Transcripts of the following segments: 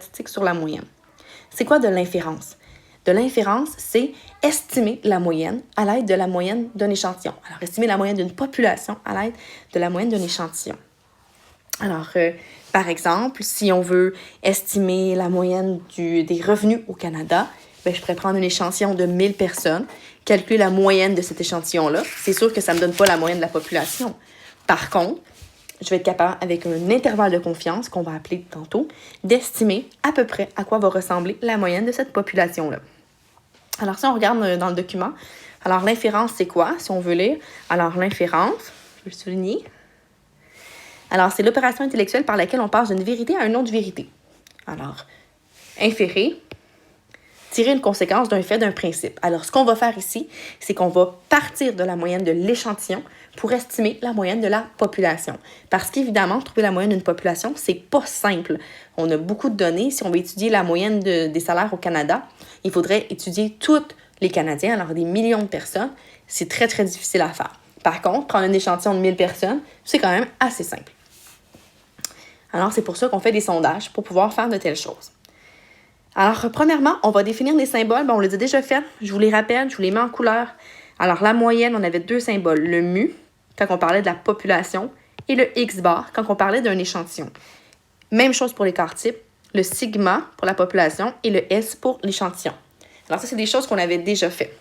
statistique sur la moyenne. C'est quoi de l'inférence? De l'inférence, c'est estimer la moyenne à l'aide de la moyenne d'un échantillon. Alors, estimer la moyenne d'une population à l'aide de la moyenne d'un échantillon. Alors, par exemple, si on veut estimer la moyenne des revenus au Canada, bien, je pourrais prendre un échantillon de 1000 personnes, calculer la moyenne de cet échantillon-là. C'est sûr que ça ne me donne pas la moyenne de la population. Par contre, je vais être capable, avec un intervalle de confiance, qu'on va appeler tantôt, d'estimer à peu près à quoi va ressembler la moyenne de cette population-là. Alors, si on regarde dans le document, alors l'inférence, c'est quoi, si on veut lire? Alors, l'inférence, je vais le souligner. Alors, c'est l'opération intellectuelle par laquelle on passe d'une vérité à une autre vérité. Alors, inférer, tirer une conséquence d'un fait, d'un principe. Alors, ce qu'on va faire ici, c'est qu'on va partir de la moyenne de l'échantillon pour estimer la moyenne de la population. Parce qu'évidemment, trouver la moyenne d'une population, c'est pas simple. On a beaucoup de données. Si on veut étudier la moyenne des salaires au Canada, il faudrait étudier tous les Canadiens, alors des millions de personnes. C'est très, très difficile à faire. Par contre, prendre un échantillon de 1000 personnes, c'est quand même assez simple. Alors, c'est pour ça qu'on fait des sondages, pour pouvoir faire de telles choses. Alors, premièrement, on va définir des symboles. Bon, on les a déjà fait. Je vous les rappelle, je vous les mets en couleur. Alors, la moyenne, on avait 2 symboles. Le mu, quand on parlait de la population, et le x-bar, quand on parlait d'un échantillon. Même chose pour les quarts types. Le sigma pour la population et le S pour l'échantillon. Alors, ça, c'est des choses qu'on avait déjà fait.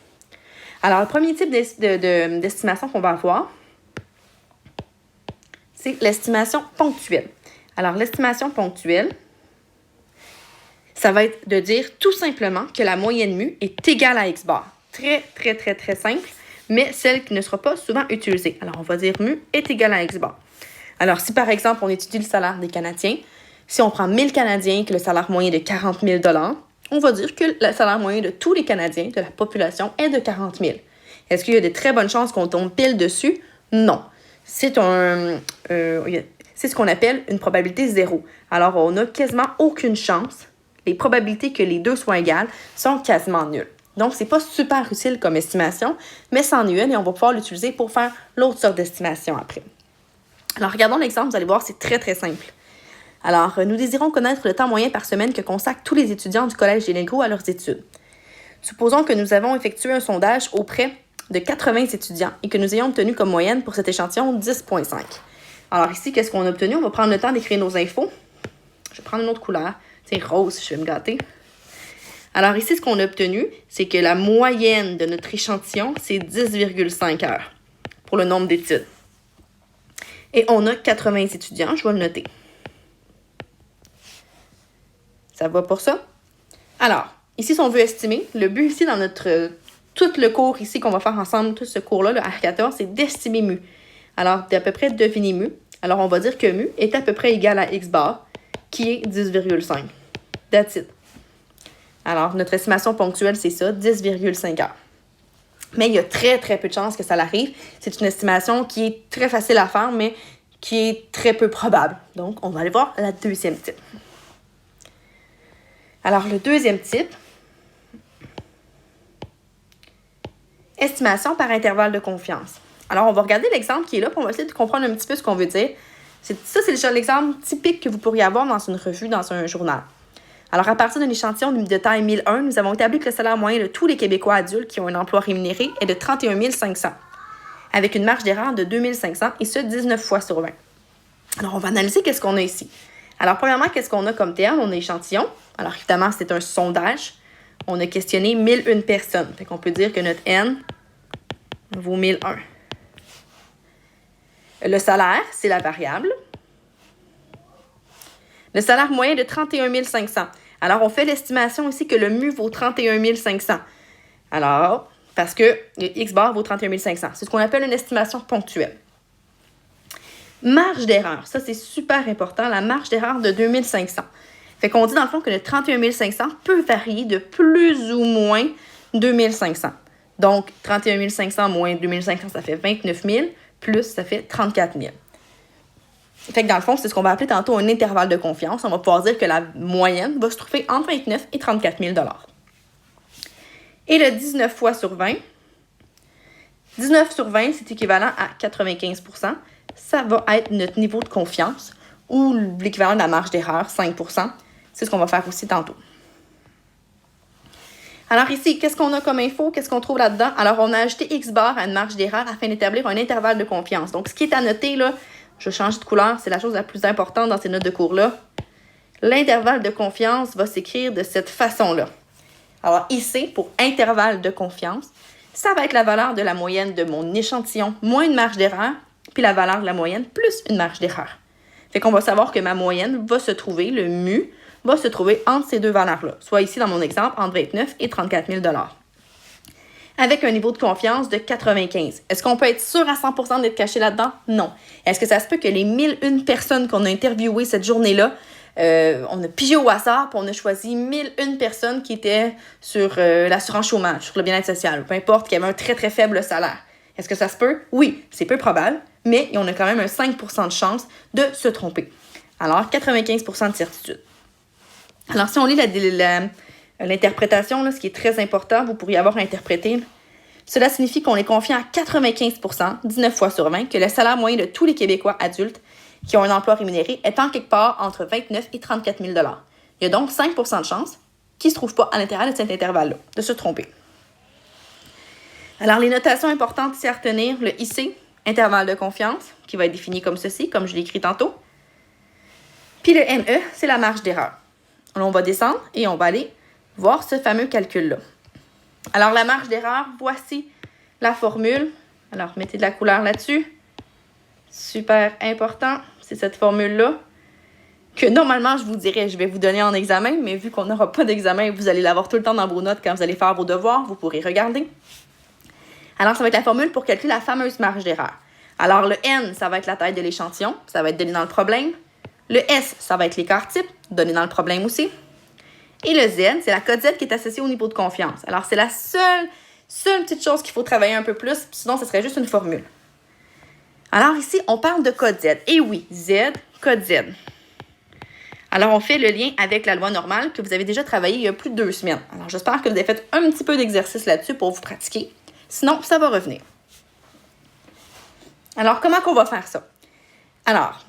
Alors, le premier type d'estimation qu'on va avoir, c'est l'estimation ponctuelle. Alors, l'estimation ponctuelle, ça va être de dire tout simplement que la moyenne mu est égale à x-bar. Très, très, très, très simple, mais celle qui ne sera pas souvent utilisée. Alors, on va dire mu est égal à x-bar. Alors, si par exemple, on étudie le salaire des Canadiens, si on prend 1000 Canadiens et que le salaire moyen est de 40 000 $, on va dire que le salaire moyen de tous les Canadiens, de la population, est de 40 000. Est-ce qu'il y a de très bonnes chances qu'on tombe pile dessus? Non. C'est ce qu'on appelle une probabilité zéro. Alors, on n'a quasiment aucune chance. Les probabilités que les deux soient égales sont quasiment nulles. Donc, c'est pas super utile comme estimation, mais c'en est une et on va pouvoir l'utiliser pour faire l'autre sorte d'estimation après. Alors, regardons l'exemple, vous allez voir, c'est très, très simple. Alors, nous désirons connaître le temps moyen par semaine que consacrent tous les étudiants du Collège des Négro à leurs études. Supposons que nous avons effectué un sondage auprès de 80 étudiants et que nous ayons obtenu comme moyenne pour cet échantillon 10,5. Alors ici, qu'est-ce qu'on a obtenu? On va prendre le temps d'écrire nos infos. Je vais prendre une autre couleur. C'est rose, je vais me gâter. Alors ici, ce qu'on a obtenu, c'est que la moyenne de notre échantillon, c'est 10,5 heures pour le nombre d'études. Et on a 80 étudiants, je vais le noter. Ça va pour ça? Alors, ici, si on veut estimer, le but ici dans tout le cours ici qu'on va faire ensemble, tout ce cours-là, le R14, c'est d'estimer mu. Alors, d'à peu près deviner mu. Alors, on va dire que mu est à peu près égal à x bar, qui est 10,5. That's it. Alors, notre estimation ponctuelle, c'est ça, 10,5 heures. Mais il y a très, très peu de chances que ça l'arrive. C'est une estimation qui est très facile à faire, mais qui est très peu probable. Donc, on va aller voir la deuxième type. Alors, le deuxième type, estimation par intervalle de confiance. Alors, on va regarder l'exemple qui est là, puis on va essayer de comprendre un petit peu ce qu'on veut dire. C'est l'exemple typique que vous pourriez avoir dans une revue, dans un journal. Alors, à partir d'un échantillon de taille 1001, nous avons établi que le salaire moyen de tous les Québécois adultes qui ont un emploi rémunéré est de 31 500, avec une marge d'erreur de 2 500, et ce, 19 fois sur 20. Alors, on va analyser qu'est-ce qu'on a ici. Alors, premièrement, qu'est-ce qu'on a comme terme? On a échantillon. Alors, évidemment, c'est un sondage. On a questionné 1001 personnes. Fait qu'on peut dire que notre N vaut 1001. Le salaire, c'est la variable. Le salaire moyen de 31 500. Alors, on fait l'estimation ici que le mu vaut 31 500. Alors, parce que le x bar vaut 31 500. C'est ce qu'on appelle une estimation ponctuelle. Marge d'erreur. Ça, c'est super important. La marge d'erreur de 2500. Fait qu'on dit dans le fond que le 31 500 peut varier de plus ou moins 2500. Donc, 31 500 moins 2500, ça fait 29 000. Plus, ça fait 34 000. Fait que dans le fond, c'est ce qu'on va appeler tantôt un intervalle de confiance. On va pouvoir dire que la moyenne va se trouver entre 29 et 34 000 $. Et le 19 fois sur 20, 19 sur 20, c'est équivalent à 95 %. Ça va être notre niveau de confiance ou l'équivalent de la marge d'erreur, 5 %. C'est ce qu'on va faire aussi tantôt. Alors ici, qu'est-ce qu'on a comme info? Qu'est-ce qu'on trouve là-dedans? Alors, on a ajouté X bar à une marge d'erreur afin d'établir un intervalle de confiance. Donc, ce qui est à noter, là, je change de couleur, c'est la chose la plus importante dans ces notes de cours-là. L'intervalle de confiance va s'écrire de cette façon-là. Alors, IC, pour intervalle de confiance, ça va être la valeur de la moyenne de mon échantillon moins une marge d'erreur, puis la valeur de la moyenne plus une marge d'erreur. Fait qu'on va savoir que ma moyenne va se trouver, le mu, va se trouver entre ces deux valeurs-là, soit ici dans mon exemple, entre 29 et 34 000 $. Avec un niveau de confiance de 95. Est-ce qu'on peut être sûr à 100% d'être caché là-dedans? Non. Est-ce que ça se peut que les 1001 personnes qu'on a interviewées cette journée-là, on a pigé au hasard, puis on a choisi 1001 personnes qui étaient sur l'assurance chômage, sur le bien-être social, peu importe, qui avaient un très, très faible salaire. Est-ce que ça se peut? Oui, c'est peu probable, mais on a quand même un 5% de chance de se tromper. Alors, 95% de certitude. Alors, si on lit l'interprétation, là, ce qui est très important, vous pourriez avoir interprété, cela signifie qu'on est confiant à 95%, 19 fois sur 20, que le salaire moyen de tous les Québécois adultes qui ont un emploi rémunéré est en quelque part entre 29 et 34 000 $. Il y a donc 5% de chance qui ne se trouvent pas à l'intérieur de cet intervalle-là, de se tromper. Alors, les notations importantes ici à retenir, le IC, intervalle de confiance, qui va être défini comme ceci, comme je l'ai écrit tantôt. Puis le ME, c'est la marge d'erreur. Alors, on va descendre et on va aller voir ce fameux calcul-là. Alors, la marge d'erreur, voici la formule. Alors, mettez de la couleur là-dessus. Super important, c'est cette formule-là que normalement, je vous dirais, je vais vous donner en examen, mais vu qu'on n'aura pas d'examen, vous allez l'avoir tout le temps dans vos notes quand vous allez faire vos devoirs, vous pourrez regarder. Alors, ça va être la formule pour calculer la fameuse marge d'erreur. Alors, le N, ça va être la taille de l'échantillon, ça va être donné dans le problème. Le S, ça va être l'écart type, donné dans le problème aussi. Et le Z, c'est la code Z qui est associée au niveau de confiance. Alors, c'est la seule petite chose qu'il faut travailler un peu plus, sinon, ce serait juste une formule. Alors ici, on parle de code Z. Et oui, Z, code Z. Alors, on fait le lien avec la loi normale que vous avez déjà travaillé il y a plus de 2 semaines. Alors, j'espère que vous avez fait un petit peu d'exercice là-dessus pour vous pratiquer. Sinon, ça va revenir. Alors, comment qu'on va faire ça? Alors,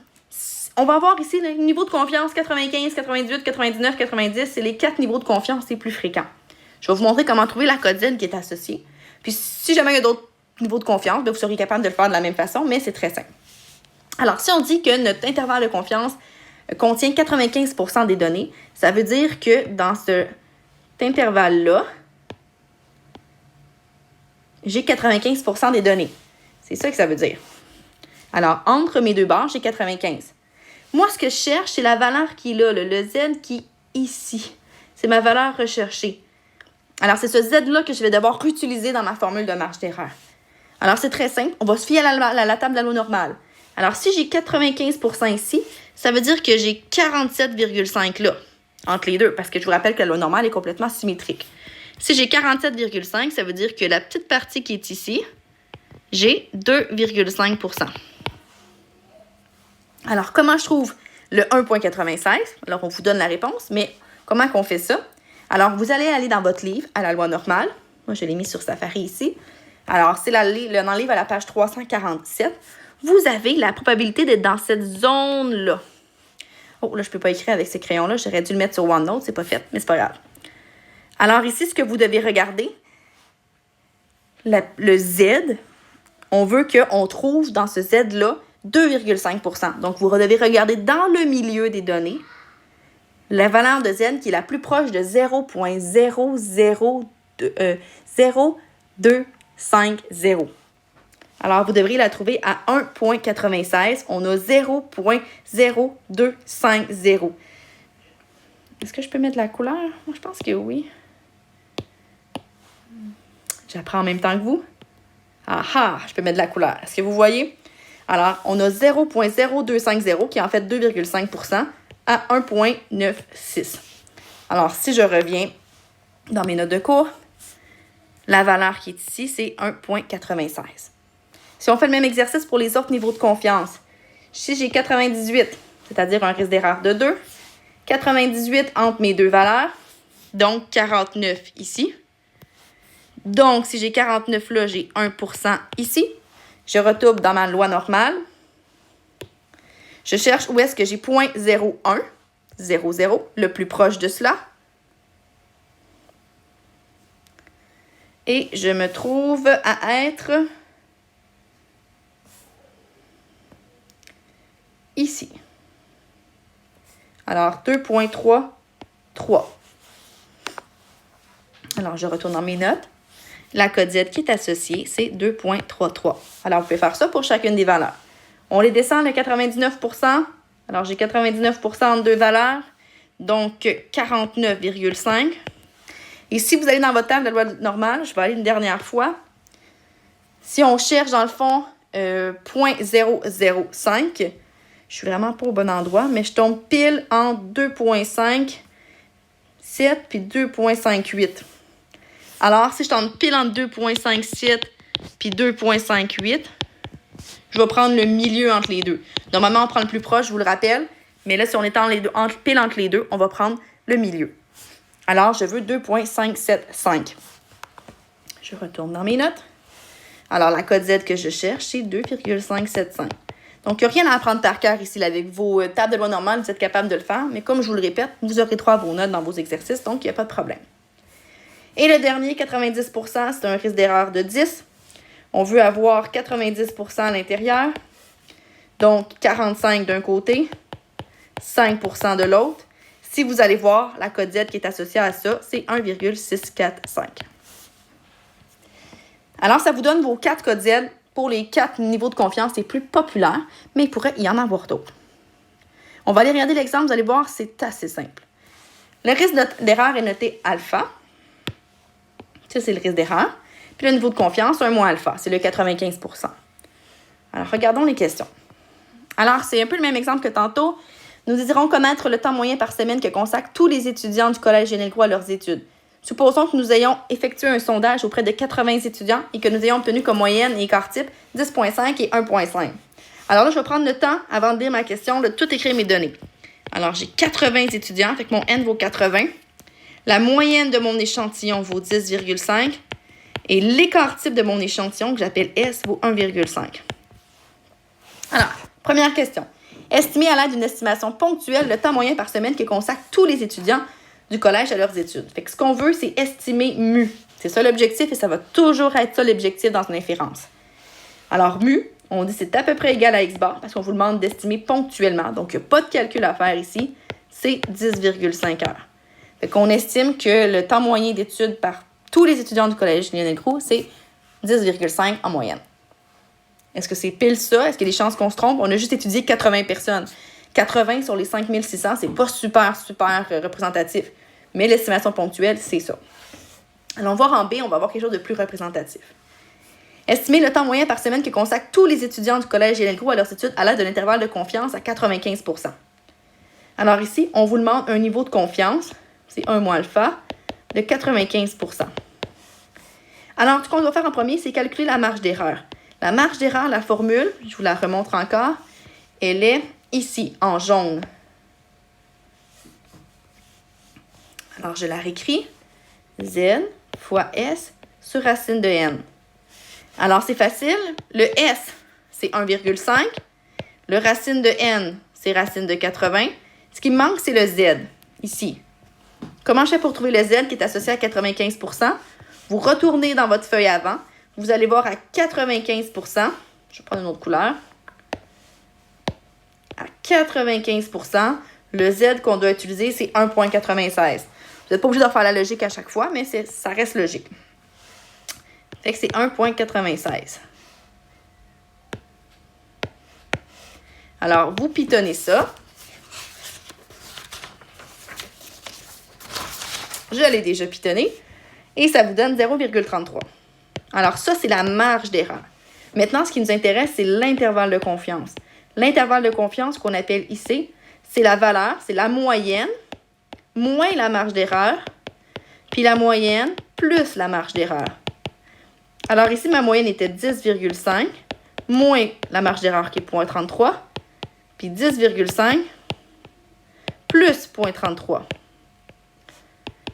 on va avoir ici le niveau de confiance 95, 98, 99, 90. C'est les 4 niveaux de confiance les plus fréquents. Je vais vous montrer comment trouver la code Z qui est associée. Puis, si jamais il y a d'autres niveaux de confiance, bien, vous seriez capable de le faire de la même façon, mais c'est très simple. Alors, si on dit que notre intervalle de confiance contient 95% des données, ça veut dire que dans cet intervalle-là, j'ai 95% des données. C'est ça que ça veut dire. Alors, entre mes deux barres, j'ai 95. Moi, ce que je cherche, c'est la valeur qui est là, le Z qui est ici. C'est ma valeur recherchée. Alors, c'est ce Z-là que je vais devoir utiliser dans ma formule de marge d'erreur. Alors, c'est très simple. On va se fier à la table de la loi normale. Alors, si j'ai 95% ici, ça veut dire que j'ai 47,5 là, entre les deux, parce que je vous rappelle que la loi normale est complètement symétrique. Si j'ai 47,5, ça veut dire que la petite partie qui est ici, j'ai 2,5%. Alors, comment je trouve le 1,96? Alors, on vous donne la réponse, mais comment qu'on fait ça? Alors, vous allez aller dans votre livre à la loi normale. Moi, je l'ai mis sur Safari ici. Alors, c'est dans le livre à la page 347. Vous avez la probabilité d'être dans cette zone-là. Oh, là, je ne peux pas écrire avec ces crayons-là. J'aurais dû le mettre sur OneNote. C'est pas fait, mais c'est pas grave. Alors, ici, ce que vous devez regarder, le Z, on veut qu'on trouve dans ce Z-là 2,5%. Donc, vous devez regarder dans le milieu des données la valeur de Z qui est la plus proche de 0,0250. Alors, vous devriez la trouver à 1,96. On a 0,0250. Est-ce que je peux mettre la couleur? Moi, je pense que oui. J'apprends en même temps que vous. Ah, je peux mettre de la couleur. Est-ce que vous voyez? Alors, on a 0,0250 qui est en fait 2,5% à 1,96. Alors, si je reviens dans mes notes de cours, la valeur qui est ici, c'est 1,96. Si on fait le même exercice pour les autres niveaux de confiance, si j'ai 98, c'est-à-dire un risque d'erreur de 2, 98 entre mes deux valeurs, donc 49 ici. Donc, si j'ai 49 là, j'ai 1% ici. Je retourne dans ma loi normale. Je cherche où est-ce que j'ai 0,01. 0, 0, le plus proche de cela. Et je me trouve à être ici. Alors, 2,33. Alors, je retourne dans mes notes. La code Z qui est associée, c'est 2,33. Alors, vous pouvez faire ça pour chacune des valeurs. On les descend à 99%. Alors, j'ai 99% entre deux valeurs, donc 49,5. Et si vous allez dans votre table de loi normale, je vais aller une dernière fois. Si on cherche, dans le fond, 0,005, je suis vraiment pas au bon endroit, mais je tombe pile entre 2,57 puis 2,58. Alors, si je tombe pile entre 2,57 puis 2,58, je vais prendre le milieu entre les deux. Normalement, on prend le plus proche, je vous le rappelle. Mais là, si on est pile entre les deux, on va prendre le milieu. Alors, je veux 2,575. Je retourne dans mes notes. Alors, la code Z que je cherche, c'est 2,575. Donc, il n'y a rien à apprendre par cœur ici. Là, avec vos tables de loi normale, vous êtes capable de le faire. Mais comme je vous le répète, vous aurez droit à vos notes dans vos exercices, donc il n'y a pas de problème. Et le dernier, 90%, c'est un risque d'erreur de 10. On veut avoir 90% à l'intérieur. Donc, 45 d'un côté, 5% de l'autre. Si vous allez voir, la code Z qui est associée à ça, c'est 1,645. Alors, ça vous donne vos 4 codes Z pour les 4 niveaux de confiance les plus populaires, mais il pourrait y en avoir d'autres. On va aller regarder l'exemple, vous allez voir, c'est assez simple. Le risque d'erreur est noté alpha. Ça, c'est le risque d'erreur. Puis le niveau de confiance, 1 moins alpha, c'est le 95%. Alors, regardons les questions. Alors, c'est un peu le même exemple que tantôt. Nous désirons connaître le temps moyen par semaine que consacrent tous les étudiants du Collège Généraux à leurs études. Supposons que nous ayons effectué un sondage auprès de 80 étudiants et que nous ayons obtenu comme moyenne et écart type 10,5 et 1,5. Alors là, je vais prendre le temps, avant de lire ma question, de tout écrire mes données. Alors, j'ai 80 étudiants, fait que mon N vaut 80. La moyenne de mon échantillon vaut 10,5. Et l'écart type de mon échantillon, que j'appelle S, vaut 1,5. Alors, première question. Estimer à l'aide d'une estimation ponctuelle le temps moyen par semaine que consacrent tous les étudiants du collège à leurs études. Fait que ce qu'on veut, c'est estimer mu. C'est ça l'objectif et ça va toujours être ça l'objectif dans une inférence. Alors, mu, on dit c'est à peu près égal à x bar parce qu'on vous demande d'estimer ponctuellement. Donc, il n'y a pas de calcul à faire ici. C'est 10,5 heures. Fait qu'on estime que le temps moyen d'études par tous les étudiants du collège Lionel Groulx, c'est 10,5 en moyenne. Est-ce que c'est pile ça? Est-ce qu'il y a des chances qu'on se trompe? On a juste étudié 80 personnes. 80 sur les 5600, c'est pas super représentatif. Mais l'estimation ponctuelle, c'est ça. Allons voir en B, on va avoir quelque chose de plus représentatif. Estimer le temps moyen par semaine que consacrent tous les étudiants du collège Lionel Groulx à leurs études à l'aide de l'intervalle de confiance à 95%. Alors ici, on vous demande un niveau de confiance, c'est 1 moins alpha, de 95%. Alors, ce qu'on doit faire en premier, c'est calculer la marge d'erreur. La marge d'erreur, la formule, je vous la remontre encore, elle est ici, en jaune. Alors, je la réécris. Z fois S sur racine de N. Alors, c'est facile. Le S, c'est 1,5. Le racine de N, c'est racine de 80. Ce qui me manque, c'est le Z, ici. Comment je fais pour trouver le Z qui est associé à 95%? Vous retournez dans votre feuille avant. Vous allez voir à 95%. Je vais prendre une autre couleur. À 95%, le Z qu'on doit utiliser, c'est 1,96. Vous n'êtes pas obligé de faire la logique à chaque fois, mais ça reste logique. Fait que c'est 1,96. Alors, vous pitonnez ça. Je l'ai déjà pitonné. Et ça vous donne 0,33. Alors, ça, c'est la marge d'erreur. Maintenant, ce qui nous intéresse, c'est l'intervalle de confiance. L'intervalle de confiance qu'on appelle ici, c'est la valeur, c'est la moyenne, moins la marge d'erreur, puis la moyenne plus la marge d'erreur. Alors ici, ma moyenne était 10,5, moins la marge d'erreur qui est 0,33, puis 10,5 plus 0,33.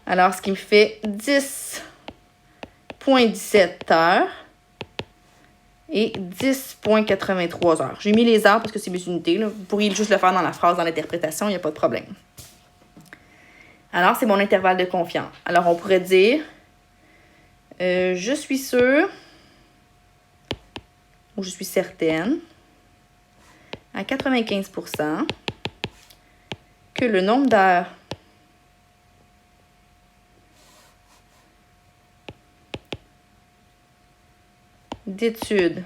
Alors, ce qui me fait 10,17 heures et 10,83 heures. J'ai mis les heures parce que c'est mes unités. Là. Vous pourriez juste le faire dans la phrase, dans l'interprétation, il n'y a pas de problème. Alors, c'est mon intervalle de confiance. Alors, on pourrait dire, je suis sûre ou je suis certaine à 95% que le nombre d'heures d'études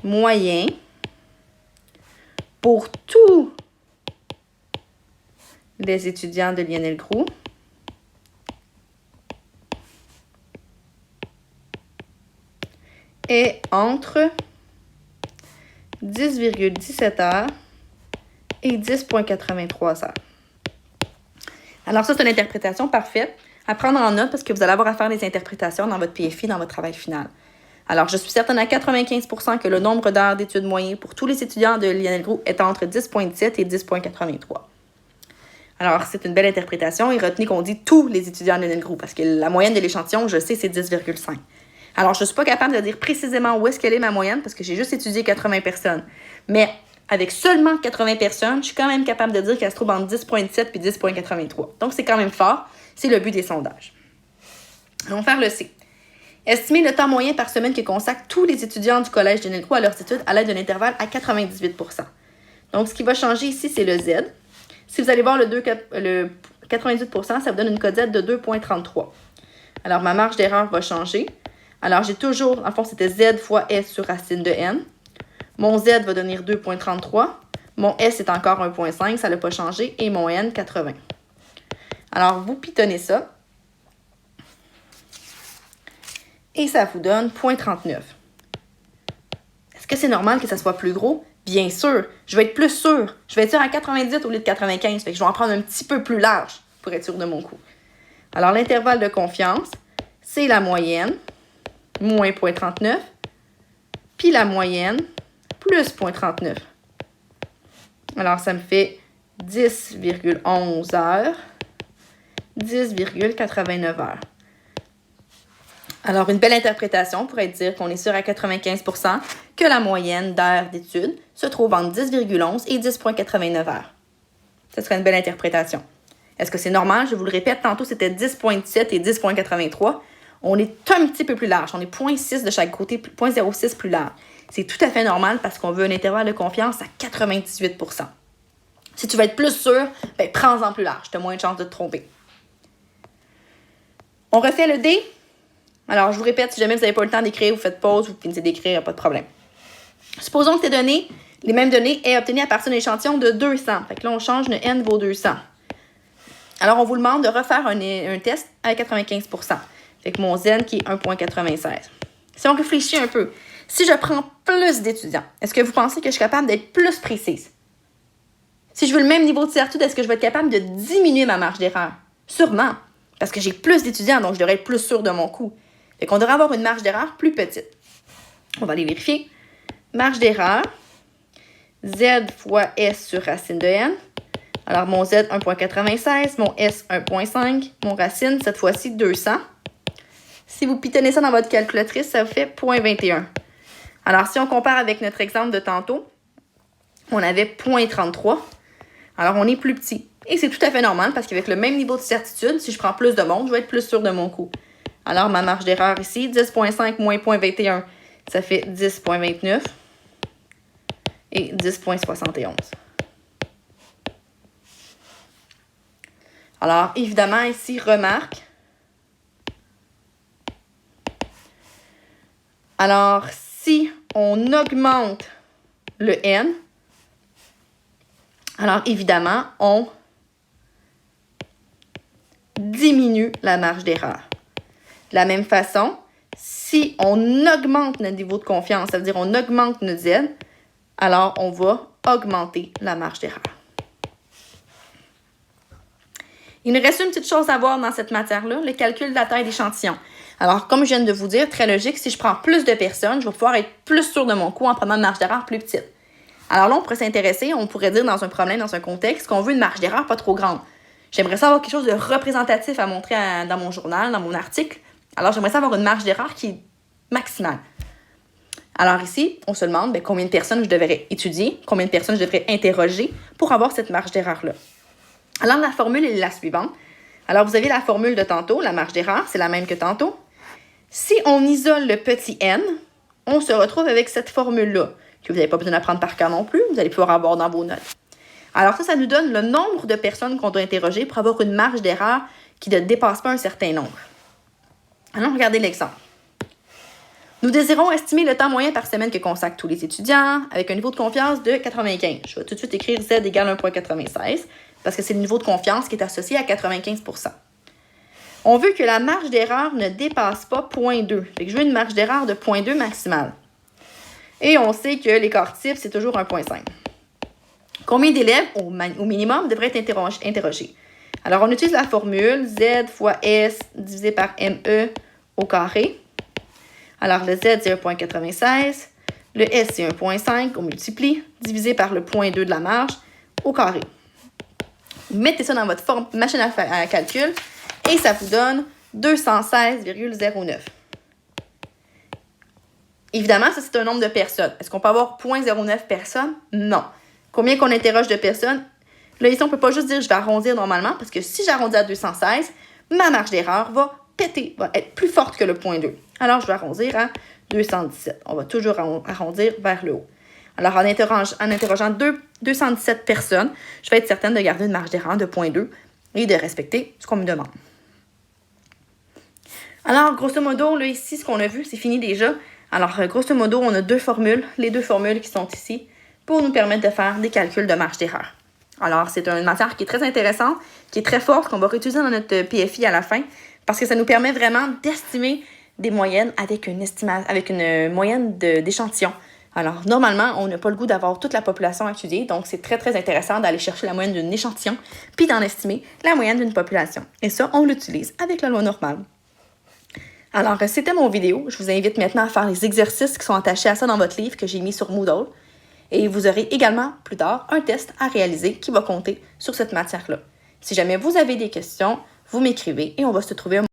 moyen pour tous les étudiants de Lionel Groulx est entre 10,17 heures et 10,83 heures. Alors ça, c'est une interprétation parfaite à prendre en note parce que vous allez avoir à faire des interprétations dans votre PFI, dans votre travail final. Alors, je suis certaine à 95% que le nombre d'heures d'études moyennes pour tous les étudiants de Lionel Groulx est entre 10,17 et 10,83. Alors, c'est une belle interprétation et retenez qu'on dit tous les étudiants de Lionel Groulx parce que la moyenne de l'échantillon, je sais, c'est 10,5. Alors, je ne suis pas capable de dire précisément où est-ce qu'elle est ma moyenne parce que j'ai juste étudié 80 personnes. Mais avec seulement 80 personnes, je suis quand même capable de dire qu'elle se trouve entre 10,7 et 10,83. Donc, c'est quand même fort. C'est le but des sondages. Allons faire le C. Estimer le temps moyen par semaine que consacrent tous les étudiants du Collège de Lionel Groulx à leurs études à l'aide d'un intervalle à 98%. Donc, ce qui va changer ici, c'est le Z. Si vous allez voir le 98%, ça vous donne une cote Z de 2,33. Alors, ma marge d'erreur va changer. Alors, j'ai toujours, en fond, c'était Z fois S sur racine de N. Mon Z va devenir 2,33. Mon S est encore 1,5, ça n'a pas changé. Et mon N, 80. Alors, vous pitonnez ça. Et ça vous donne 0,39. Est-ce que c'est normal que ça soit plus gros? Bien sûr. Je vais être plus sûre. Je vais être sûre à 90 au lieu de 95. Fait que je vais en prendre un petit peu plus large pour être sûre de mon coup. Alors, l'intervalle de confiance, c'est la moyenne, moins 0,39, puis la moyenne, plus 0,39. Alors, ça me fait 10,11 heures, 10,89 heures. Alors, une belle interprétation pourrait dire qu'on est sûr à 95% que la moyenne d'heures d'études se trouve entre 10,11 et 10,89 heures. Ce serait une belle interprétation. Est-ce que c'est normal? Je vous le répète, tantôt c'était 10,17 et 10,83. On est un petit peu plus large. On est 0,6 de chaque côté, 0,06 plus large. C'est tout à fait normal parce qu'on veut un intervalle de confiance à 98%. Si tu veux être plus sûr, ben prends-en plus large. Tu as moins de chances de te tromper. On refait le D. Alors, je vous répète, si jamais vous n'avez pas le temps d'écrire, vous faites pause, vous finissez d'écrire, il n'y a pas de problème. Supposons que les mêmes données aient obtenues à partir d'un échantillon de 200. Fait que là, on change le N vaut 200. Alors, on vous demande de refaire un test à 95%. Fait que mon Z qui est 1,96. Si on réfléchit un peu, si je prends plus d'étudiants, est-ce que vous pensez que je suis capable d'être plus précise? Si je veux le même niveau de certitude, est-ce que je vais être capable de diminuer ma marge d'erreur? Sûrement, parce que j'ai plus d'étudiants, donc je devrais être plus sûre de mon coup. Fait qu'on devrait avoir une marge d'erreur plus petite. On va aller vérifier. Marge d'erreur, Z fois S sur racine de N. Alors, mon Z, 1,96, mon S, 1,5, mon racine, cette fois-ci, 200. Si vous pitonnez ça dans votre calculatrice, ça vous fait 0,21. Alors, si on compare avec notre exemple de tantôt, on avait 0,33. Alors, on est plus petit. Et c'est tout à fait normal parce qu'avec le même niveau de certitude, si je prends plus de monde, je vais être plus sûr de mon coup. Alors, ma marge d'erreur ici, 10,5 moins 0,21, ça fait 10,29 et 10,71. Alors, évidemment, ici, remarque. Alors, si on augmente le N, alors évidemment, on diminue la marge d'erreur. De la même façon, si on augmente notre niveau de confiance, ça veut dire on augmente notre Z, alors on va augmenter la marge d'erreur. Il nous reste une petite chose à voir dans cette matière-là, le calcul de la taille d'échantillon. Alors, comme je viens de vous dire, très logique, si je prends plus de personnes, je vais pouvoir être plus sûr de mon coup en prenant une marge d'erreur plus petite. Alors là, on pourrait s'intéresser, on pourrait dire dans un problème, dans un contexte, qu'on veut une marge d'erreur pas trop grande. J'aimerais ça avoir quelque chose de représentatif à montrer dans mon journal, dans mon article. Alors, j'aimerais ça avoir une marge d'erreur qui est maximale. Alors ici, on se demande combien de personnes je devrais étudier, combien de personnes je devrais interroger pour avoir cette marge d'erreur-là. Alors, la formule est la suivante. Alors, vous avez la formule de tantôt, la marge d'erreur, c'est la même que tantôt. Si on isole le petit n, on se retrouve avec cette formule-là, que vous n'avez pas besoin d'apprendre par cœur non plus, vous allez pouvoir avoir dans vos notes. Alors ça nous donne le nombre de personnes qu'on doit interroger pour avoir une marge d'erreur qui ne dépasse pas un certain nombre. Alors, regardez l'exemple. Nous désirons estimer le temps moyen par semaine que consacrent tous les étudiants avec un niveau de confiance de 95. Je vais tout de suite écrire Z égale 1,96 parce que c'est le niveau de confiance qui est associé à 95%. On veut que la marge d'erreur ne dépasse pas 0,2. Fait que je veux une marge d'erreur de 0,2 maximale. Et on sait que l'écart type, c'est toujours 1,5. Combien d'élèves, au minimum, devraient être interrogés? Alors, on utilise la formule Z fois S divisé par ME au carré. Alors, le Z, c'est 1,96. Le S, c'est 1,5. On multiplie, divisé par le 0,2 de la marge au carré. Mettez ça dans votre machine à calcul et ça vous donne 216,09. Évidemment, ça, c'est un nombre de personnes. Est-ce qu'on peut avoir 0,09 personnes? Non. Combien qu'on interroge de personnes? Là, ici, on ne peut pas juste dire je vais arrondir normalement parce que si j'arrondis à 216, ma marge d'erreur va péter, va être plus forte que le 0,2. Alors, je vais arrondir à 217. On va toujours arrondir vers le haut. Alors, en interrogeant 217 personnes, je vais être certaine de garder une marge d'erreur de 0,2 et de respecter ce qu'on me demande. Alors, grosso modo, là, ici, ce qu'on a vu, c'est fini déjà. Alors, grosso modo, on a deux formules, les deux formules qui sont ici, pour nous permettre de faire des calculs de marge d'erreur. Alors, c'est une matière qui est très intéressante, qui est très forte, qu'on va réutiliser dans notre PFI à la fin, parce que ça nous permet vraiment d'estimer des moyennes avec une moyenne d'échantillons. Alors, normalement, on n'a pas le goût d'avoir toute la population à étudier, donc c'est très, très intéressant d'aller chercher la moyenne d'un échantillon, puis d'en estimer la moyenne d'une population. Et ça, on l'utilise avec la loi normale. Alors, c'était mon vidéo. Je vous invite maintenant à faire les exercices qui sont attachés à ça dans votre livre que j'ai mis sur Moodle. Et vous aurez également, plus tard, un test à réaliser qui va compter sur cette matière-là. Si jamais vous avez des questions, vous m'écrivez et on va se trouver un